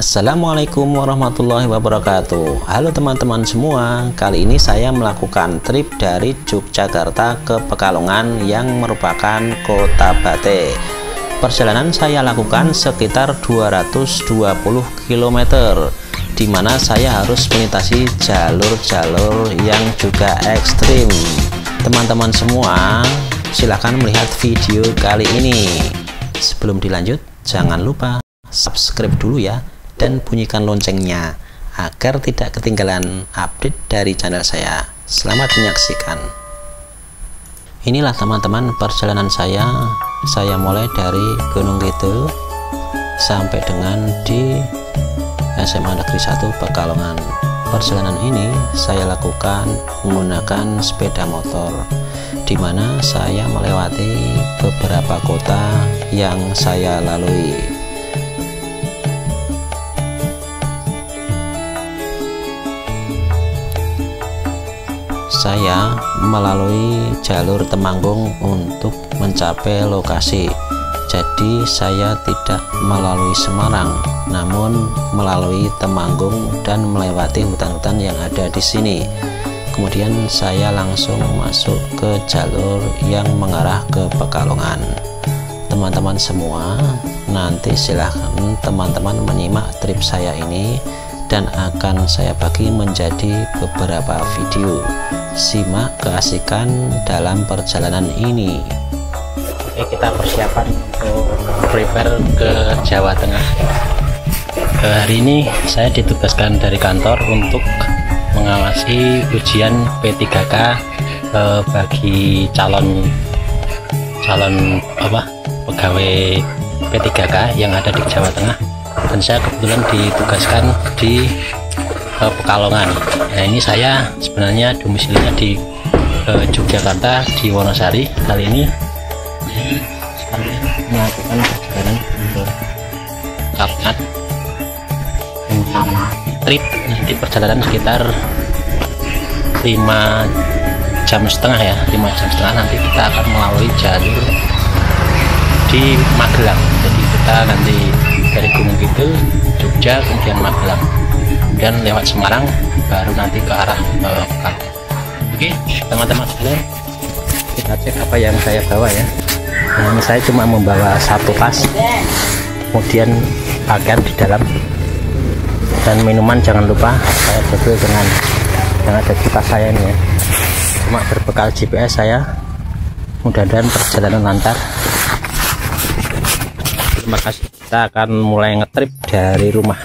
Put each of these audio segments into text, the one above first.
Assalamualaikum warahmatullahi wabarakatuh. Halo teman-teman semua, kali ini saya melakukan trip dari Yogyakarta ke Pekalongan yang merupakan kota batik. Perjalanan saya lakukan sekitar 220 km, di mana saya harus melintasi jalur-jalur yang juga ekstrim. Teman-teman semua, silahkan melihat video kali ini. Sebelum dilanjut, jangan lupa subscribe dulu ya, dan bunyikan loncengnya agar tidak ketinggalan update dari channel saya. Selamat menyaksikan. Inilah teman-teman perjalanan saya mulai dari Gunung Kidul sampai dengan di SMA Negeri 1 Pekalongan. Perjalanan ini saya lakukan menggunakan sepeda motor, di mana saya melewati beberapa kota yang saya lalui. Saya melalui jalur Temanggung untuk mencapai lokasi. Jadi saya tidak melalui Semarang, namun melalui Temanggung dan melewati hutan-hutan yang ada di sini. Kemudian saya langsung masuk ke jalur yang mengarah ke Pekalongan. Teman-teman semua, nanti silahkan teman-teman menyimak trip saya ini, dan akan saya bagi menjadi beberapa video. Simak keasikan dalam perjalanan ini. Oke, kita persiapan untuk prepare ke Jawa Tengah. Hari ini saya ditugaskan dari kantor untuk mengawasi ujian P3K bagi calon pegawai P3K yang ada di Jawa Tengah. Dan saya kebetulan ditugaskan di Pekalongan. Nah, ini saya sebenarnya domisilinya di Yogyakarta, di Wonosari. Kali ini melakukan perjalanan ke Pekalongan. Trip nanti perjalanan sekitar 5,5 jam ya, 5,5 jam. Nanti kita akan melalui jalur di Magelang. Jadi kita nanti dari Gunung Kidul, Jogja, kemudian Magelang, kemudian lewat Semarang, baru nanti ke arah Pekalongan. Oke teman-teman sekalian, kita cek apa yang saya bawa ya. Nah, ini saya cuma membawa satu tas, kemudian pakaian di dalam, dan minuman jangan lupa saya beli dengan yang ada di tas saya ini ya. Cuma berbekal GPS saya. Mudah-mudahan perjalanan lancar. Terima kasih. Kita akan mulai ngetrip dari rumah.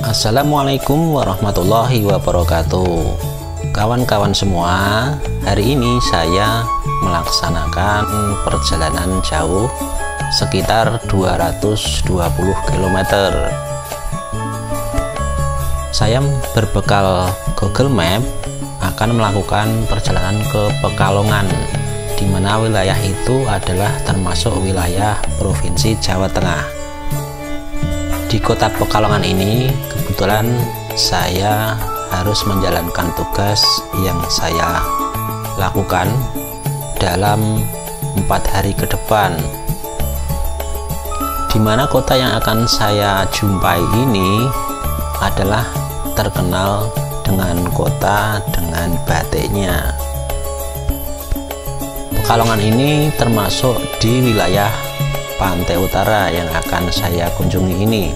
Assalamualaikum warahmatullahi wabarakatuh. Kawan-kawan semua, hari ini saya melaksanakan perjalanan jauh sekitar 220 km. Saya berbekal Google Map akan melakukan perjalanan ke Pekalongan, di mana wilayah itu adalah termasuk wilayah Provinsi Jawa Tengah. Di kota Pekalongan ini kebetulan saya harus menjalankan tugas yang saya lakukan dalam 4 hari ke depan, di mana kota yang akan saya jumpai ini adalah terkenal dengan kota dengan batiknya. Pekalongan ini termasuk di wilayah pantai utara yang akan saya kunjungi ini.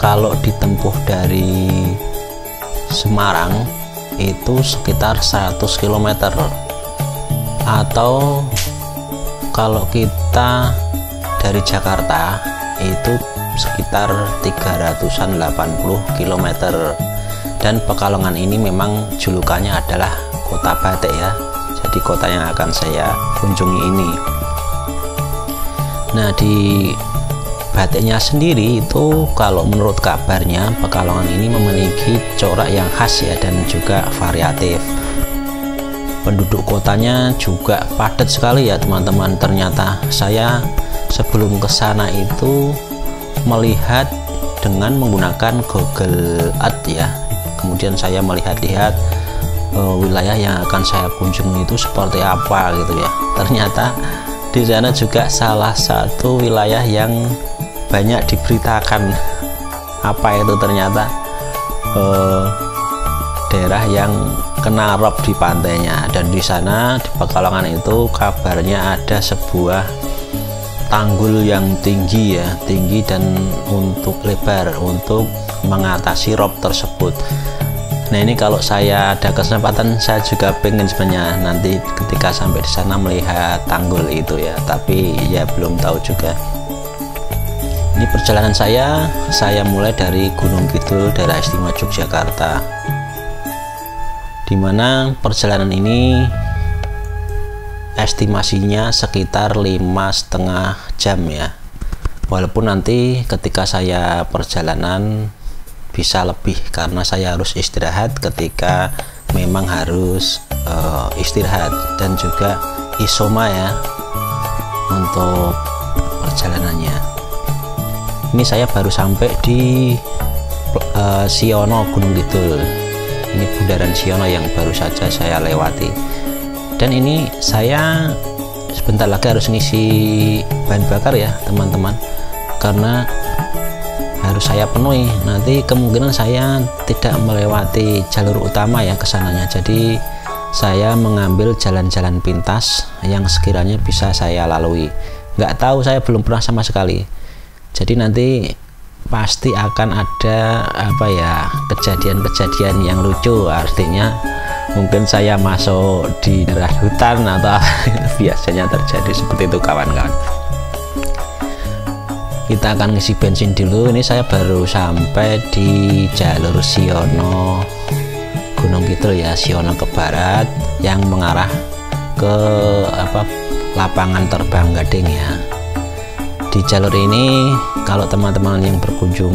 Kalau ditempuh dari Semarang itu sekitar 100 km, atau kalau kita dari Jakarta itu sekitar 380 km. Dan Pekalongan ini memang julukannya adalah kota batik ya, jadi kota yang akan saya kunjungi ini. Nah, di batiknya sendiri itu kalau menurut kabarnya Pekalongan ini memiliki corak yang khas ya, dan juga variatif. Penduduk kotanya juga padat sekali ya teman-teman. Ternyata saya sebelum ke sana itu melihat dengan menggunakan Google Earth ya. Kemudian saya melihat-lihat wilayah yang akan saya kunjungi itu seperti apa gitu ya. Ternyata di sana juga salah satu wilayah yang banyak diberitakan. Apa itu? Ternyata daerah yang kena rob di pantainya. Dan di sana di Pekalongan itu kabarnya ada sebuah tanggul yang tinggi ya, tinggi dan untuk lebar untuk mengatasi rob tersebut. Nah ini kalau saya ada kesempatan, saya juga pengen sebenarnya nanti ketika sampai di sana melihat tanggul itu ya, tapi ya belum tahu juga. Ini perjalanan saya mulai dari Gunung Kidul, daerah istimewa Yogyakarta, dimana perjalanan ini estimasinya sekitar 5,5 jam ya, walaupun nanti ketika saya perjalanan bisa lebih karena saya harus istirahat ketika memang harus istirahat, dan juga isoma ya untuk perjalanannya. Ini saya baru sampai di Siono Gunung Kidul. Ini bundaran Siono yang baru saja saya lewati. Dan ini saya sebentar lagi harus ngisi bahan bakar ya teman-teman, karena harus saya penuhi. Nanti kemungkinan saya tidak melewati jalur utama ya kesananya, jadi saya mengambil jalan-jalan pintas yang sekiranya bisa saya lalui. Nggak tahu, saya belum pernah sama sekali, jadi nanti pasti akan ada apa ya, kejadian-kejadian yang lucu. Artinya mungkin saya masuk di daerah hutan atau biasanya terjadi seperti itu kawan-kawan. Kita akan ngisi bensin dulu. Ini saya baru sampai di jalur Siono Gunung Kidul ya, Siono ke barat yang mengarah ke lapangan terbang Gading ya. Di jalur ini kalau teman-teman yang berkunjung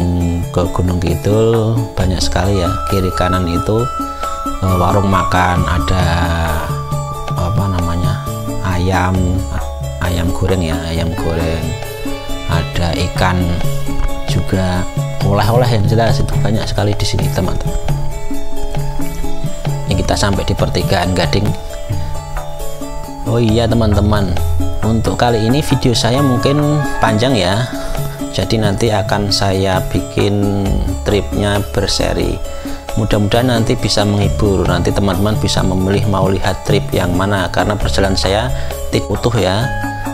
ke Gunung Kidul banyak sekali ya, kiri kanan itu warung makan, ada ayam goreng ya, ayam goreng, ada ikan juga, oleh-oleh yang jelas itu banyak sekali di sini teman-teman. Ini kita sampai di pertigaan Gading. Oh iya teman-teman, untuk kali ini video saya mungkin panjang ya, jadi nanti akan saya bikin tripnya berseri. Mudah-mudahan nanti bisa menghibur, nanti teman-teman bisa memilih mau lihat trip yang mana, karena perjalanan saya tidak utuh ya.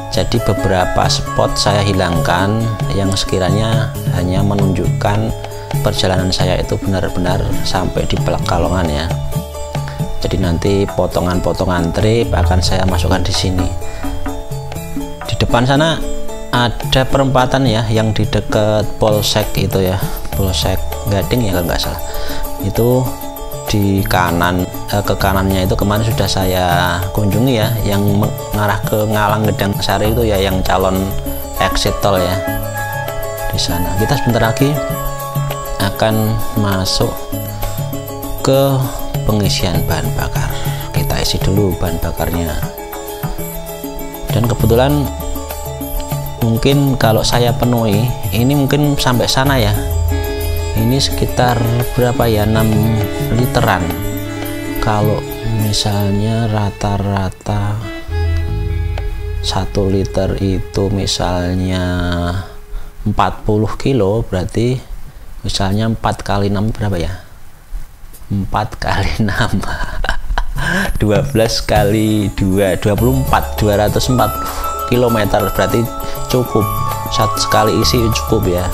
Jadi beberapa spot saya hilangkan yang sekiranya hanya menunjukkan perjalanan saya itu benar-benar sampai di Pekalongan ya. Jadi nanti potongan-potongan trip akan saya masukkan di sini. Di depan sana ada perempatan ya, yang di dekat Polsek itu ya, Polsek Gading ya kalau nggak salah. Itu di kanan, ke kanannya itu kemarin sudah saya kunjungi ya, yang mengarah ke Ngalang Gedang Sari itu ya, yang calon exit tol ya. Di sana kita sebentar lagi akan masuk ke pengisian bahan bakar. Kita isi dulu bahan bakarnya. Dan kebetulan mungkin kalau saya penuhi ini mungkin sampai sana ya, ini sekitar berapa ya, 6 literan. Kalau misalnya rata-rata 1 liter itu misalnya 40 kilo, berarti misalnya 4 kali 6 berapa ya, 4 kali 6 12 kali 2 24, 240 km, berarti cukup sekali isi cukup ya.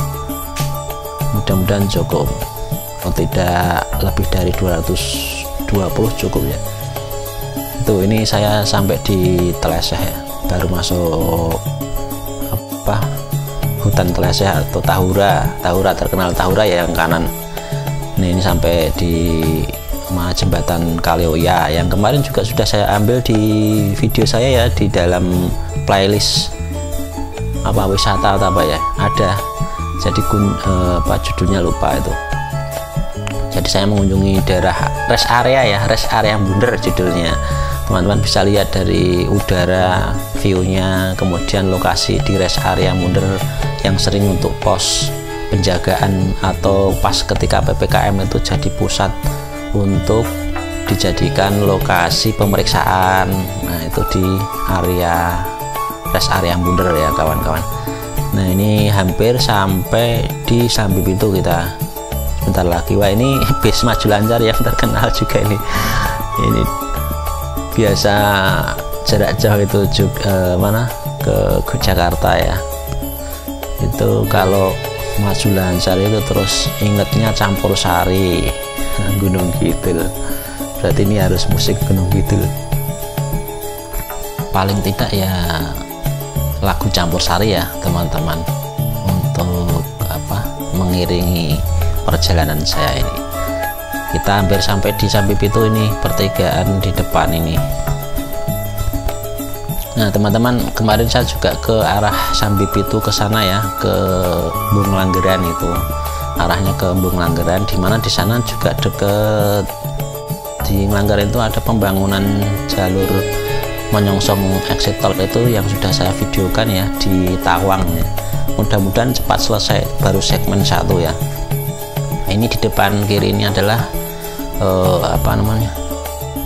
Mudah-mudahan cukup, kalau tidak lebih dari 220 cukup ya. Itu ini saya sampai di Teleseh ya, baru masuk hutan Teleseh atau Tahura terkenal Tahura ya yang kanan. Ini sampai di jembatan Kalioya yang kemarin juga sudah saya ambil di video saya ya, di dalam playlist apa wisata atau apa ya, ada. Jadi apa judulnya lupa itu. Jadi saya mengunjungi daerah rest area Bunder judulnya. Teman-teman bisa lihat dari udara view-nya, kemudian lokasi di rest area Bunder yang sering untuk pos penjagaan atau pas ketika PPKM itu jadi pusat untuk dijadikan lokasi pemeriksaan. Nah, itu di rest area Bunder ya kawan-kawan. Nah, ini hampir sampai di Sambi Pintu kita. Bentar lagi. Wah, ini bis maju lancar yang terkenal juga ini. Ini biasa jarak jauh itu juga ke Jakarta ya. Itu kalau maju lancar itu terus ingetnya Campur Sari, Gunung Kidul. Berarti ini harus musik Gunung Kidul. Paling tidak ya lagu Campur Sari ya teman-teman, untuk mengiringi perjalanan saya ini. Kita hampir sampai di Sambi Pintu ini, pertigaan di depan ini. Nah teman-teman, kemarin saya juga ke arah Sambi Pintu ke sana ya, ke Embung Langgeran itu, arahnya ke Embung Langgeran, dimana di sana juga deket di Langgeran itu ada pembangunan jalur menyongsong exit tol itu yang sudah saya videokan ya di Tawang ya. Mudah-mudahan cepat selesai, baru segmen 1 ya. Ini di depan kiri ini adalah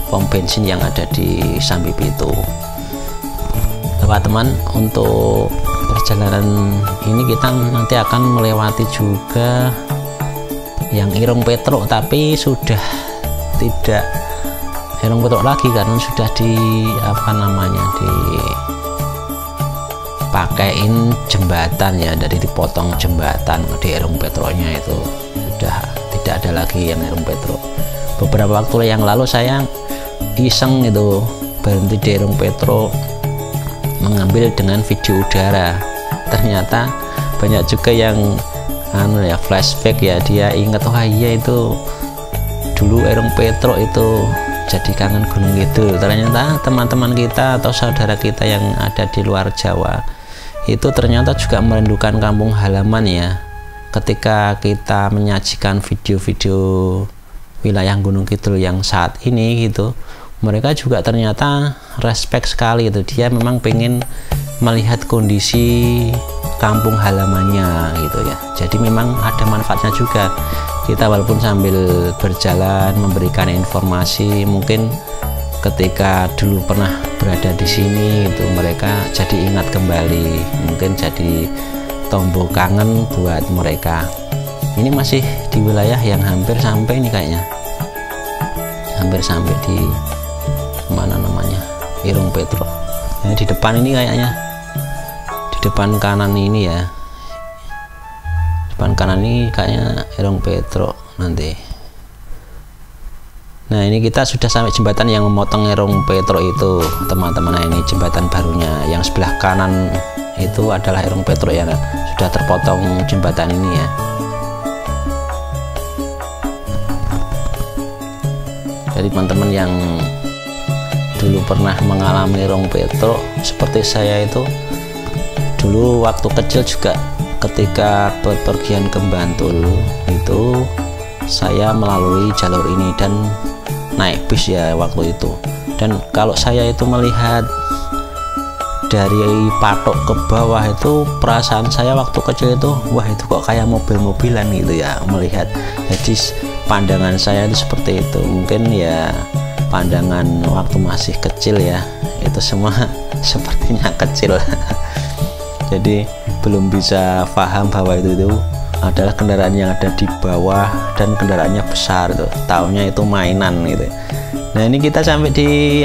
pom bensin yang ada di Sambi Pintu. Teman-teman, untuk perjalanan ini kita nanti akan melewati juga yang Irung Petruk, tapi sudah tidak Irung Petruk lagi karena sudah dipakein jembatan ya, dari dipotong jembatan di Irung Petruknya itu sudah tidak ada lagi yang Irung Petruk. Beberapa waktu yang lalu saya iseng itu berhenti di Irung Petruk mengambil dengan video udara. Ternyata banyak juga yang flashback ya, dia ingat, wah iya itu dulu Irung Petruk itu jadi kangen Gunung Kidul. Ternyata teman-teman kita atau saudara kita yang ada di luar Jawa itu ternyata juga merindukan kampung halaman ya. Ketika kita menyajikan video-video wilayah Gunung Kidul yang saat ini gitu, mereka juga ternyata respect sekali itu. Dia memang pengen melihat kondisi kampung halamannya gitu ya. Jadi memang ada manfaatnya juga. Kita walaupun sambil berjalan memberikan informasi, mungkin ketika dulu pernah berada di sini itu mereka jadi ingat kembali, mungkin jadi tombol kangen buat mereka. Ini masih di wilayah yang hampir sampai ini kayaknya, hampir sampai di mana namanya, Irung Petruk. Nah, di depan ini kayaknya, di depan kanan ini ya, depan kanan ini kayaknya Irung Petruk nanti. Nah ini kita sudah sampai jembatan yang memotong Irung Petruk itu teman-teman. Nah ini jembatan barunya, yang sebelah kanan itu adalah Irung Petruk ya. Nah, sudah terpotong jembatan ini ya. Jadi teman-teman yang dulu pernah mengalami Irung Petruk seperti saya itu, dulu waktu kecil juga ketika bepergian ke Bantul itu saya melalui jalur ini dan naik bis ya waktu itu. Dan kalau saya itu melihat dari patok ke bawah itu, perasaan saya waktu kecil itu, wah itu kok kayak mobil-mobilan gitu ya melihat. Jadi pandangan saya itu seperti itu. Mungkin ya pandangan waktu masih kecil ya, itu semua sepertinya kecil. Jadi belum bisa paham bahwa itu adalah kendaraan yang ada di bawah dan kendaraannya besar tuh, taunya itu mainan gitu. Nah ini kita sampai di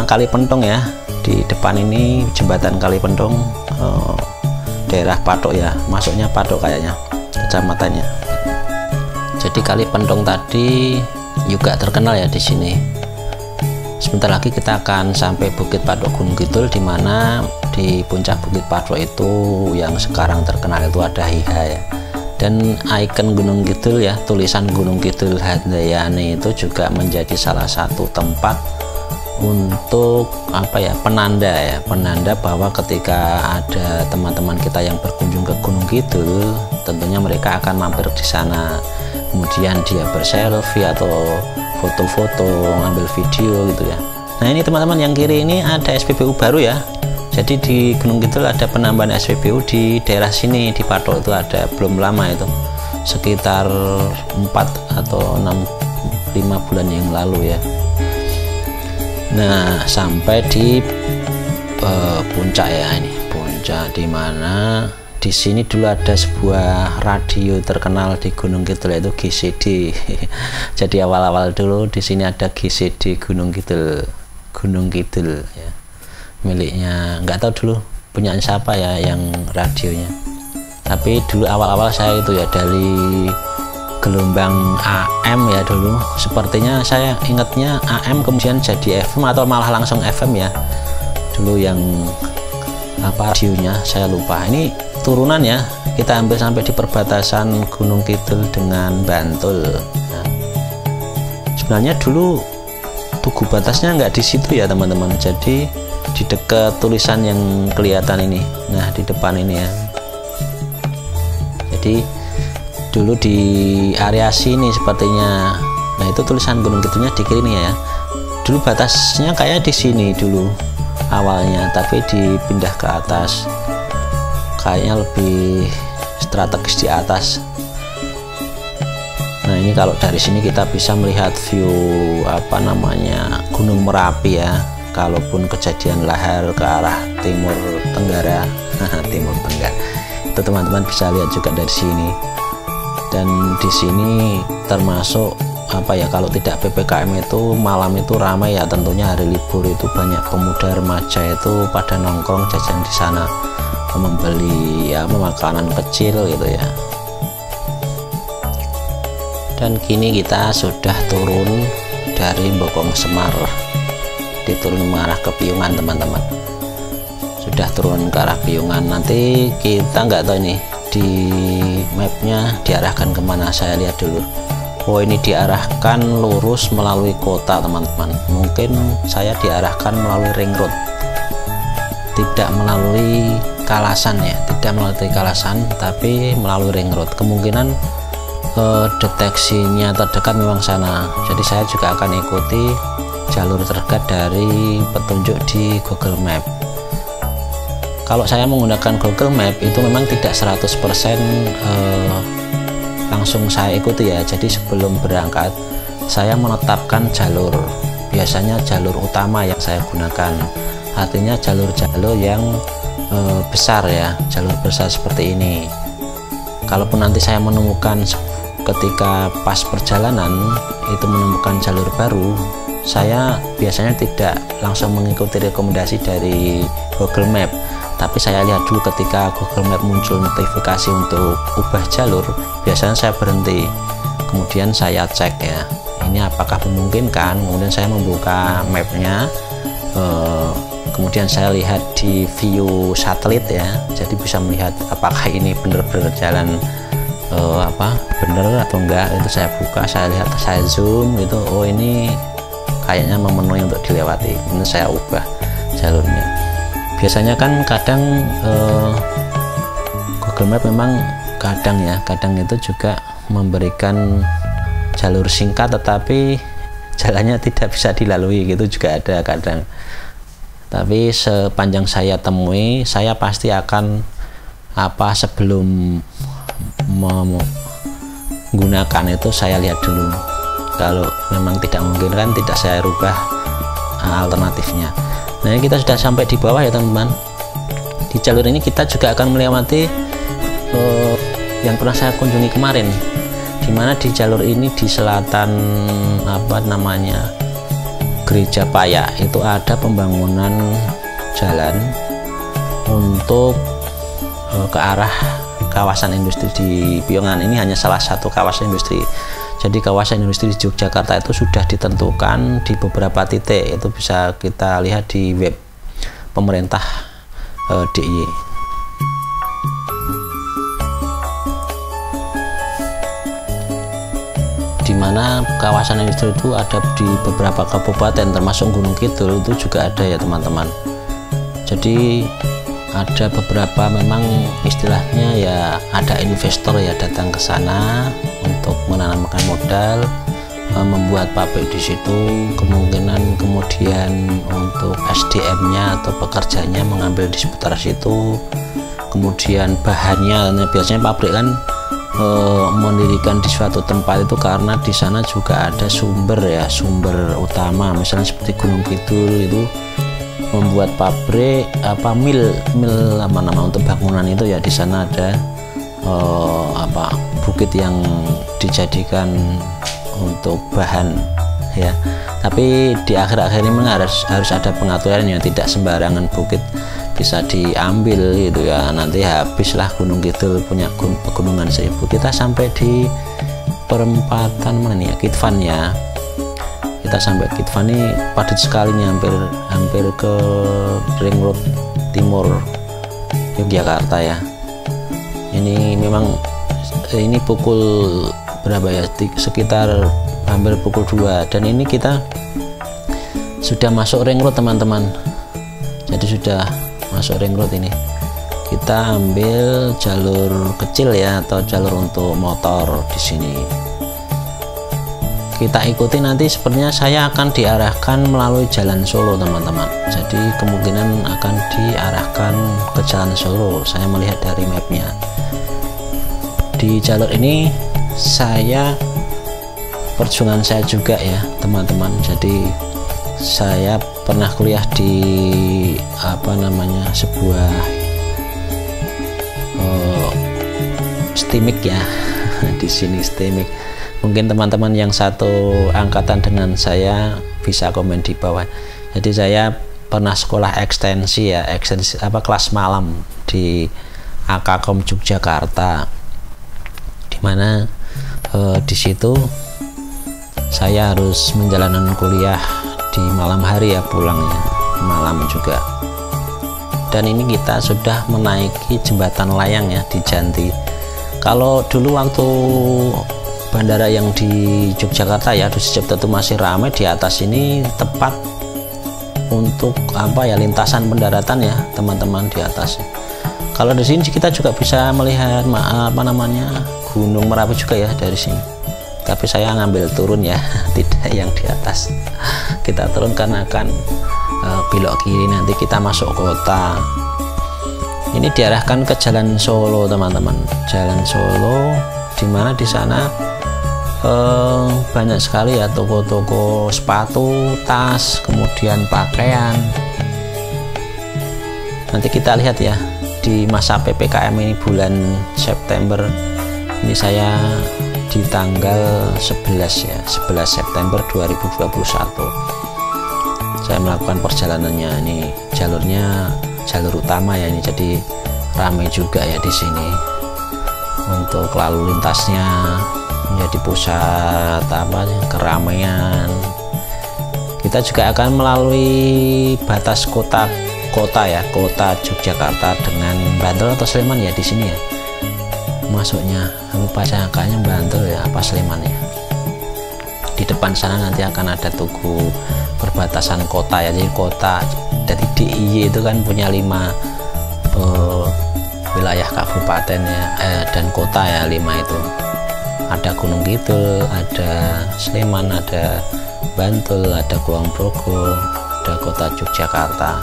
Kali Pentong ya, di depan ini jembatan Kali Pentong, daerah Patok ya, masuknya Patok kayaknya kecamatannya. Jadi Kali Pentong tadi juga terkenal ya di sini. Sebentar lagi kita akan sampai Bukit Patok Gunung Kidul, di mana di puncak Bukit Patok itu yang sekarang terkenal itu ada Hiha ya. Dan ikon Gunung Kidul ya, tulisan Gunung Kidul Handayani itu juga menjadi salah satu tempat untuk penanda bahwa ketika ada teman-teman kita yang berkunjung ke Gunung Kidul, tentunya mereka akan mampir di sana. Kemudian dia berselfie atau foto-foto, ngambil video gitu ya. Nah ini teman-teman, yang kiri ini ada SPBU baru ya. Jadi di Gunung Kidul ada penambahan SPBU di daerah sini, di Patok itu ada, belum lama itu, sekitar 4 atau 5 bulan yang lalu ya. Nah sampai di puncak ya, ini puncak, di mana di sini dulu ada sebuah radio terkenal di Gunung Kidul, yaitu GCD. Jadi awal-awal dulu di sini ada GCD Gunung Kidul ya, miliknya, nggak tahu dulu punya siapa ya yang radionya. Tapi dulu awal-awal saya itu ya dari gelombang AM ya dulu, sepertinya saya ingatnya AM kemudian jadi FM atau malah langsung FM ya dulu yang radionya, saya lupa. Ini turunan ya, kita ambil sampai di perbatasan Gunung Kidul dengan Bantul. Nah, sebenarnya dulu tugu batasnya nggak di situ ya teman-teman, jadi di dekat tulisan yang kelihatan ini, nah di depan ini ya. Jadi dulu di area sini sepertinya, nah itu tulisan Gunung Kidulnya di kiri nih ya. Dulu batasnya kayak di sini dulu awalnya, tapi dipindah ke atas, kayaknya lebih strategis di atas. Nah ini kalau dari sini kita bisa melihat view Gunung Merapi ya, kalaupun kejadian lahar ke arah timur tenggara timur tenggara itu teman-teman bisa lihat juga dari sini. Dan di sini termasuk kalau tidak PPKM itu malam itu ramai ya, tentunya hari libur itu banyak pemuda remaja itu pada nongkrong jajan di sana, membeli makanan kecil gitu ya. Dan kini kita sudah turun dari Bokong Semar, diturun mengarah ke Piungan teman-teman. Sudah turun ke arah Piungan, nanti kita nggak tahu ini di mapnya diarahkan kemana, saya lihat dulu. Oh ini diarahkan lurus melalui kota teman-teman, mungkin saya diarahkan melalui ring road, tidak melalui Kalasan ya, tidak melalui Kalasan tapi melalui ring road. Kemungkinan deteksinya terdekat memang sana, jadi saya juga akan ikuti jalur terdekat dari petunjuk di Google Map. Kalau saya menggunakan Google Map itu memang tidak 100% langsung saya ikuti ya. Jadi sebelum berangkat saya menetapkan jalur, biasanya jalur utama yang saya gunakan, artinya jalur-jalur yang besar ya, jalur besar seperti ini. Kalaupun nanti saya menemukan ketika pas perjalanan itu menemukan jalur baru, saya biasanya tidak langsung mengikuti rekomendasi dari Google Map, tapi saya lihat dulu ketika Google Map muncul notifikasi untuk ubah jalur, biasanya saya berhenti, kemudian saya cek ya, ini apakah memungkinkan. Kemudian saya membuka mapnya, kemudian saya lihat di view satelit ya, jadi bisa melihat apakah ini benar-benar jalan benar atau enggak. Itu saya buka, saya lihat, saya zoom gitu, oh ini kayaknya memenuhi untuk dilewati, kemudian saya ubah jalurnya. Biasanya kan kadang Google Map memang kadang itu juga memberikan jalur singkat tetapi jalannya tidak bisa dilalui gitu juga ada kadang. Tapi sepanjang saya temui, saya pasti akan sebelum menggunakan itu saya lihat dulu. Kalau memang tidak mungkin kan tidak saya rubah alternatifnya. Nah kita sudah sampai di bawah ya teman-teman. Di jalur ini kita juga akan melewati yang pernah saya kunjungi kemarin, dimana di jalur ini di selatan Gereja Payak itu ada pembangunan jalan untuk ke arah kawasan industri di Piungan. Ini hanya salah satu kawasan industri. Jadi kawasan industri di Yogyakarta itu sudah ditentukan di beberapa titik, itu bisa kita lihat di web pemerintah DIY. Di di mana kawasan industri itu ada di beberapa kabupaten termasuk Gunung Kidul itu juga ada ya teman-teman. Jadi ada beberapa memang istilahnya ya ada investor ya datang ke sana untuk menanamkan modal, membuat pabrik di situ, kemungkinan kemudian untuk SDM-nya atau pekerjanya mengambil di seputar situ, kemudian bahannya biasanya pabrik kan mendirikan di suatu tempat itu karena di sana juga ada sumber utama, misalnya seperti Gunung Kidul itu membuat pabrik mil untuk bangunan itu ya, di sana ada bukit yang dijadikan untuk bahan ya. Tapi di akhir-akhir ini harus ada pengaturannya, tidak sembarangan bukit bisa diambil gitu ya, nanti habislah Gunung Kidul punya pegunungan 1000. Kita sampai di perempatan mana nih ya, Kitvan ya. Kita sampai Kitvan ini padat sekali nih, hampir ke Ring Road Timur Yogyakarta ya. Ini memang ini pukul berapa ya, sekitar hampir pukul 2, dan ini kita sudah masuk Ring Road teman-teman. Jadi sudah masuk Ring Road ini, kita ambil jalur kecil ya, atau jalur untuk motor di sini. Kita ikuti, nanti sepertinya saya akan diarahkan melalui Jalan Solo teman-teman. Jadi kemungkinan akan diarahkan ke Jalan Solo, saya melihat dari mapnya. Di jalur ini perjuangan saya juga ya teman-teman. Jadi saya pernah kuliah di sebuah STIMIK ya di sini STIMIK. Mungkin teman-teman yang satu angkatan dengan saya bisa komen di bawah. Jadi saya pernah sekolah ekstensi kelas malam di AKKOM Yogyakarta, dimana di situ saya harus menjalankan kuliah di malam hari ya, pulangnya malam juga. Dan ini kita sudah menaiki jembatan layang ya di Janti. Kalau dulu waktu bandara yang di Yogyakarta ya, di Sucipto itu masih ramai, di atas ini tepat untuk lintasan pendaratan ya teman-teman di atas. Kalau di sini kita juga bisa melihat Gunung Merapi juga ya dari sini. Tapi saya ngambil turun ya, tidak yang di atas. Kita turun karena akan belok kiri, nanti kita masuk kota. Ini diarahkan ke Jalan Solo teman-teman. Jalan Solo, dimana di sana banyak sekali ya toko-toko sepatu, tas, kemudian pakaian. Nanti kita lihat ya di masa PPKM ini bulan September. Ini saya di tanggal 11 ya, 11 September 2021 saya melakukan perjalanannya. Ini jalurnya jalur utama ya, ini jadi ramai juga ya di sini untuk lalu lintasnya, menjadi pusat keramaian. Kita juga akan melalui batas kota Yogyakarta dengan Bantul atau Sleman ya di sini ya. Masuknya lupa saya, kayaknya Bantul ya apa Sleman ya. Di depan sana nanti akan ada tugu perbatasan kota ya. Jadi kota dari DIY itu kan punya 5 wilayah kabupaten ya, dan kota ya, 5 itu. Ada Gunung Kidul, ada Sleman, ada Bantul, ada Kulon Progo, ada kota Yogyakarta.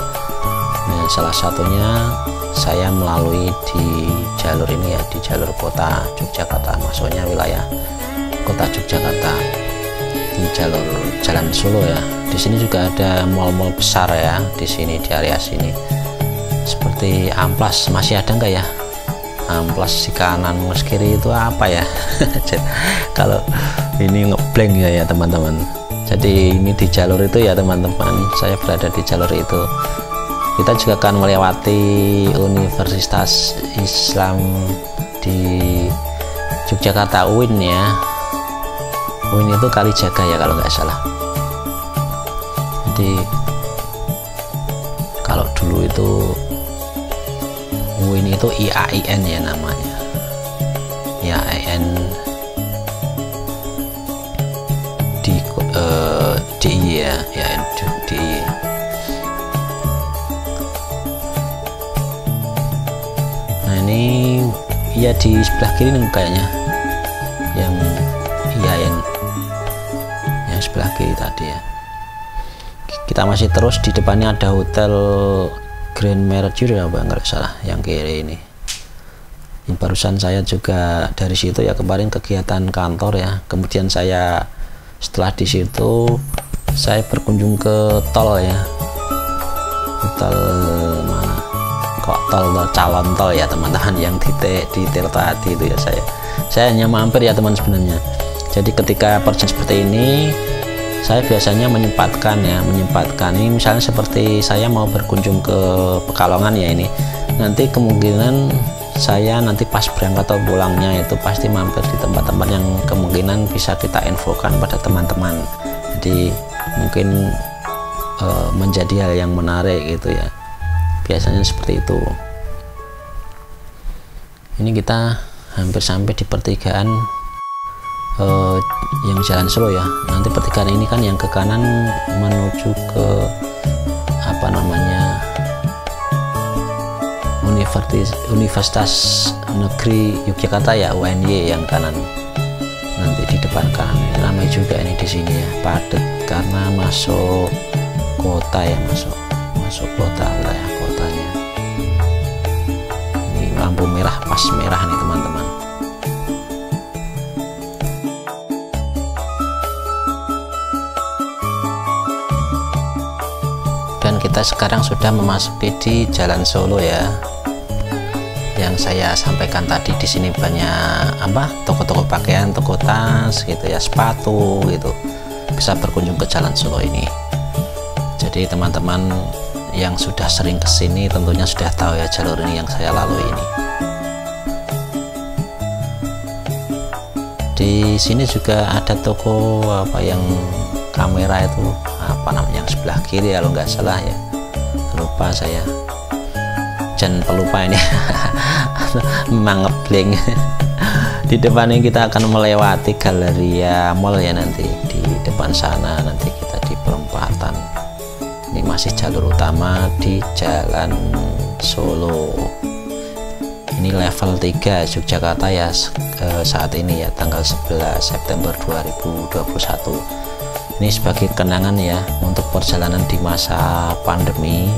Nah, salah satunya saya melalui di jalur ini ya, di jalur kota Yogyakarta, masuknya wilayah kota Yogyakarta di jalur Jalan Solo ya. Di sini juga ada mal-mal besar ya, di sini di area sini. Seperti Amplas, masih ada enggak ya? Amplas di kanan mas kiri itu apa ya? Kalau ini ngeblank ya teman-teman. Jadi ini di jalur itu ya teman-teman, saya berada di jalur itu. Kita juga akan melewati Universitas Islam di Yogyakarta, UIN ya. UIN itu Kalijaga ya kalau nggak salah. Jadi kalau dulu itu UIN itu IAIN ya namanya, IAIN ya, di nah ini ya di sebelah kiri nih kayaknya yang sebelah kiri tadi ya. Kita masih terus, di depannya ada hotel Grand Mercure ya Bang, nggak salah yang kiri ini. Barusan saya juga dari situ ya, kemarin kegiatan kantor ya, kemudian saya setelah di situ saya berkunjung ke tol ya, tol mana kok, calon tol ya teman-teman, yang detail tadi itu ya. Saya hanya mampir ya teman sebenarnya. Jadi ketika perjalanan seperti ini saya biasanya menyempatkan ini, misalnya seperti saya mau berkunjung ke Pekalongan ya, ini nanti kemungkinan saya nanti pas berangkat atau pulangnya itu pasti mampir di tempat-tempat yang kemungkinan bisa kita infokan pada teman-teman. Jadi mungkin menjadi hal yang menarik gitu ya, biasanya seperti itu. Ini kita hampir sampai di pertigaan yang Jalan Solo ya. Nanti pertigaan ini kan yang ke kanan menuju ke apa namanya, Universitas Negeri Yogyakarta ya, UNY yang kanan. Nanti di depan kanan ini ramai juga ini di sini ya, padat karena masuk kota ya, masuk kota, wilayah kotanya. Ini lampu merah, pas merah nih teman-teman. Dan kita sekarang sudah memasuki di Jalan Solo ya. Yang saya sampaikan tadi, di sini banyak toko-toko pakaian, toko tas gitu ya, sepatu gitu. Bisa berkunjung ke Jalan Solo ini. Jadi teman-teman yang sudah sering kesini tentunya sudah tahu ya jalur ini yang saya lalui ini. Di sini juga ada toko yang kamera itu namanya, yang sebelah kiri kalau nggak salah ya, lupa saya, jangan pelupa ini. Memang ngeblank. Di depan ini kita akan melewati Galeria Mall ya, nanti di depan sana nanti kita di perempatan. Ini masih jalur utama di Jalan Solo. Ini level 3 Yogyakarta ya, saat ini ya, tanggal 11 September 2021. Ini sebagai kenangan ya untuk perjalanan di masa pandemi.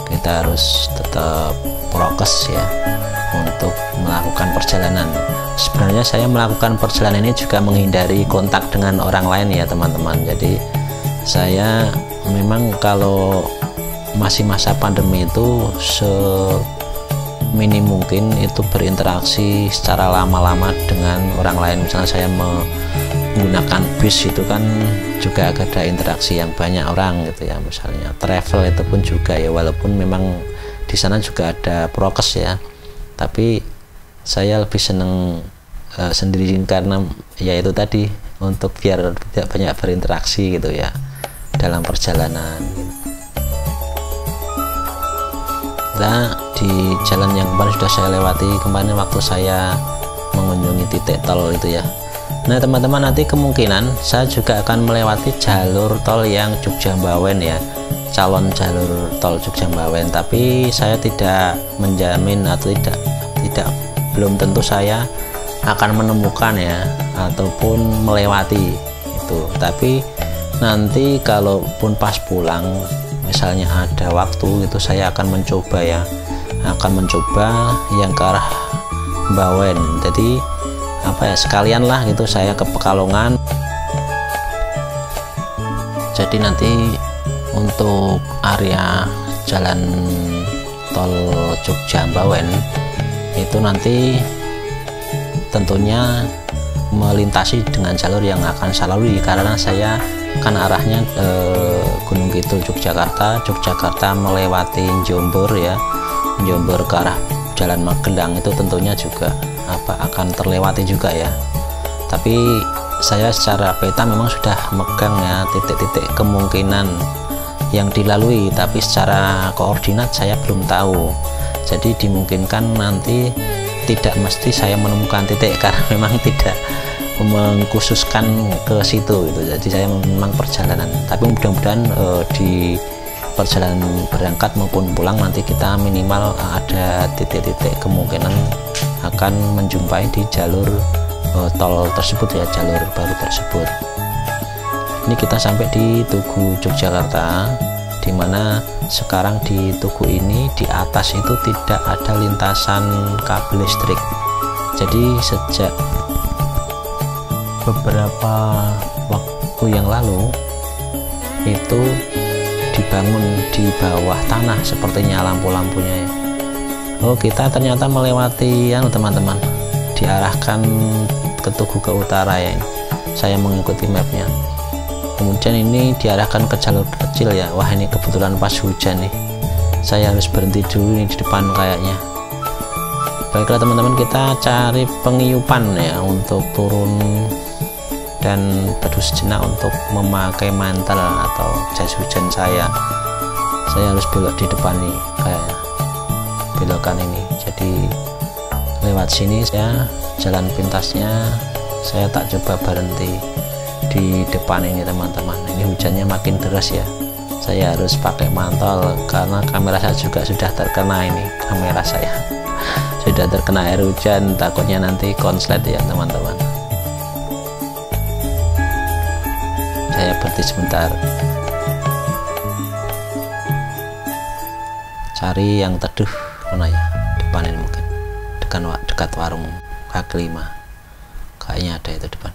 Kita harus tetap prokes ya untuk melakukan perjalanan. Sebenarnya saya melakukan perjalanan ini juga menghindari kontak dengan orang lain ya teman-teman. Jadi saya memang kalau masih masa pandemi itu seminim mungkin itu berinteraksi secara lama-lama dengan orang lain. Misalnya saya menggunakan bis itu kan juga ada interaksi yang banyak orang gitu ya, misalnya travel itu pun juga ya, walaupun memang di sana juga ada prokes ya, tapi saya lebih seneng sendiri karena ya itu tadi, untuk biar tidak banyak berinteraksi gitu ya dalam perjalanan gitu. Nah, di jalan yang kemarin sudah saya lewati kemarin waktu saya mengunjungi titik tol itu ya. Nah teman-teman, nanti kemungkinan saya juga akan melewati jalur tol yang Jogja Mbawen ya, calon jalur tol Jogja Mbawen, tapi saya tidak menjamin atau belum tentu saya akan menemukan ya ataupun melewati itu. Tapi nanti kalaupun pas pulang misalnya ada waktu itu, saya akan mencoba yang ke arah Mbawen. Jadi sekalian lah gitu saya ke Pekalongan. Jadi nanti untuk area jalan tol Jogja Mbawen itu nanti tentunya melintasi dengan jalur yang akan saya lalui, karena saya kan arahnya Gunung Kidul Yogyakarta melewati Jombor ya, Jombor ke arah Jalan Magelang, itu tentunya juga akan terlewati juga ya. Tapi saya secara peta memang sudah megang ya titik-titik kemungkinan yang dilalui, tapi secara koordinat saya belum tahu. Jadi dimungkinkan nanti tidak mesti saya menemukan titik, karena memang tidak mengkhususkan ke situ gitu. Jadi saya memang perjalanan, tapi mudah-mudahan di perjalanan berangkat maupun pulang nanti kita minimal ada titik-titik kemungkinan akan menjumpai di jalur tol tersebut ya, jalur baru tersebut. Ini kita sampai di Tugu Yogyakarta, dimana sekarang di Tugu ini di atas itu tidak ada lintasan kabel listrik. Jadi sejak beberapa waktu yang lalu itu dibangun di bawah tanah sepertinya lampu-lampunya ya. Oh, kita ternyata melewati teman-teman, diarahkan ke Tugu ke utara ya. Saya mengikuti mapnya, kemudian ini diarahkan ke jalur kecil ya. Wah, ini kebetulan pas hujan nih, saya harus berhenti dulu nih di depan kayaknya. Baiklah teman-teman, kita cari pengiyupan ya untuk turun dan berteduh sejenak untuk memakai mantel atau jas hujan saya harus belok di depan nih, kayak belokan ini. Jadi lewat sini ya, jalan pintasnya saya tak coba berhenti di depan ini teman-teman. Ini hujannya makin deras ya, saya harus pakai mantel karena kamera saya juga sudah terkena, ini kamera saya sudah terkena air hujan, takutnya nanti konslet ya teman-teman. Saya berhenti sebentar, cari yang teduh mana ya, depan ini mungkin dekat warung kaki 5 kayaknya ada itu depan.